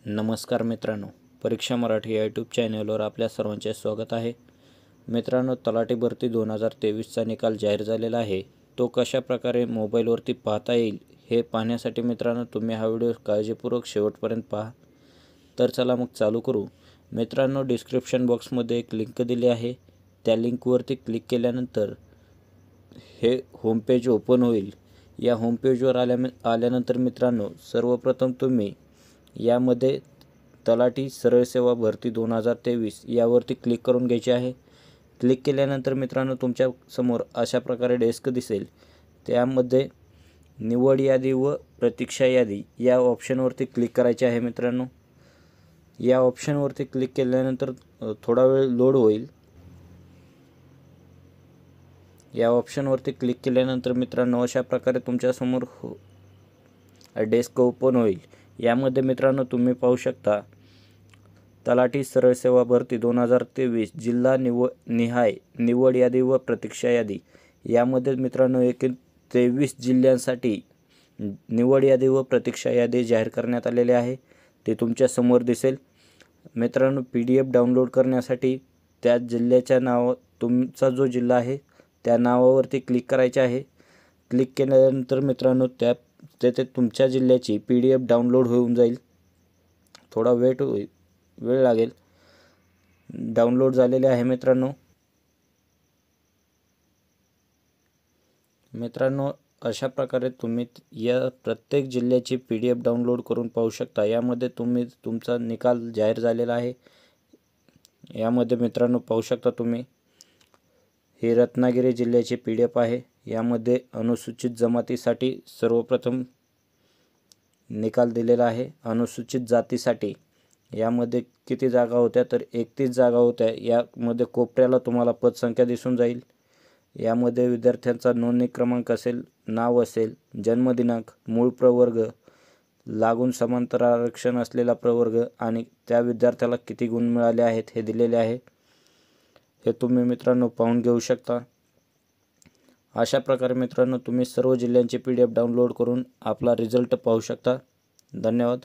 नमस्कार मित्रांनो, परीक्षा मराठी या यूट्यूब चॅनलवर आपल्या सर्वांचे स्वागत आहे. मित्रांनो, तलाठी भरती 2023चा निकाल जाहीर झालेला आहे. तो कशा प्रकारे मोबाईलवरती पाहता येईल हे पाहण्यासाठी मित्रांनो तुम्ही हा व्हिडिओ काळजीपूर्वक शेवटपर्यंत पहा. तर चला मग चालू करू. मित्रांनो, डिस्क्रिप्शन बॉक्समध्ये एक लिंक दिली आहे. त्या लिंकवरती क्लिक केल्यानंतर हे होमपेज ओपन होईल. या होमपेजवर आल्यानंतर मित्रांनो सर्वप्रथम तुम्ही यामध्ये तलाठी सरळ सेवा भरती 2023 यावरती क्लिक करून घ्यायचे आहे. क्लिक केल्यानंतर मित्रांनो तुमच्या समोर अशा प्रकारे डेस्क दिसेल. त्यामध्ये निवड यादी व प्रतीक्षा यादी या ऑप्शनवरती क्लिक करायचे आहे. मित्रांनो, या ऑप्शनवरती क्लिक केल्यानंतर थोडा वेळ लोड होईल. या ऑप्शनवरती क्लिक केल्यानंतर मित्रांनो अशा प्रकारे तुमच्यासमोर डेस्क ओपन होईल. यामध्ये मित्रांनो तुम्ही पाहू शकता तलाठी सरळ सेवा भरती 2023 जिल्हा निहाय निवड यादी व प्रतीक्षा यादी. यामध्ये मित्रांनो एकूण 23 जिल्ह्यांसाठी निवड यादी व प्रतीक्षा यादी जाहीर करण्यात आलेले आहे. ते तुमच्या समोर दिसेल. मित्रांनो, PDF डाउनलोड करण्यासाठी त्या जिल्ह्याच्या तुमचा जो जिल्हा आहे त्या नावावरती क्लिक करायचे आहे. क्लिक केल्यानंतर मित्रांनो तेथे तुमच्या जिल्ह्याची PDF डाउनलोड होऊन जाईल. थोडा वेळ लागेल. डाउनलोड झालेले आहे मित्रांनो अशा प्रकारे तुम्ही या प्रत्येक जिल्ह्याची PDF डाउनलोड करून पाहू शकता. यामध्ये तुम्ही तुमचा निकाल जाहीर झालेला आहे. यामध्ये मित्रांनो पाहू शकता तुम्ही हे रत्नागिरी जिल्ह्याची PDF आहे. यामध्ये अनुसूचित जमातीसाठी सर्वप्रथम निकाल दिलेला आहे. अनुसूचित जातीसाठी यामध्ये किती जागा होत्या तर 31 जागा होत्या. यामध्ये कोपऱ्याला तुम्हाला पदसंख्या दिसून जाईल. यामध्ये विद्यार्थ्यांचा नोंदणी क्रमांक असेल, नाव असेल, जन्मदिनांक, मूळ प्रवर्ग, लागून समांतर आरक्षण असलेला प्रवर्ग आणि त्या विद्यार्थ्याला किती गुण मिळाले आहेत हे दिलेले आहे. हे तुम्ही मित्रांनो पाहून घेऊ शकता. अशा प्रकारे मित्रांनो तुम्ही सर्व जिल्ह्यांची PDF डाउनलोड करून आपला रिझल्ट पाहू शकता. धन्यवाद.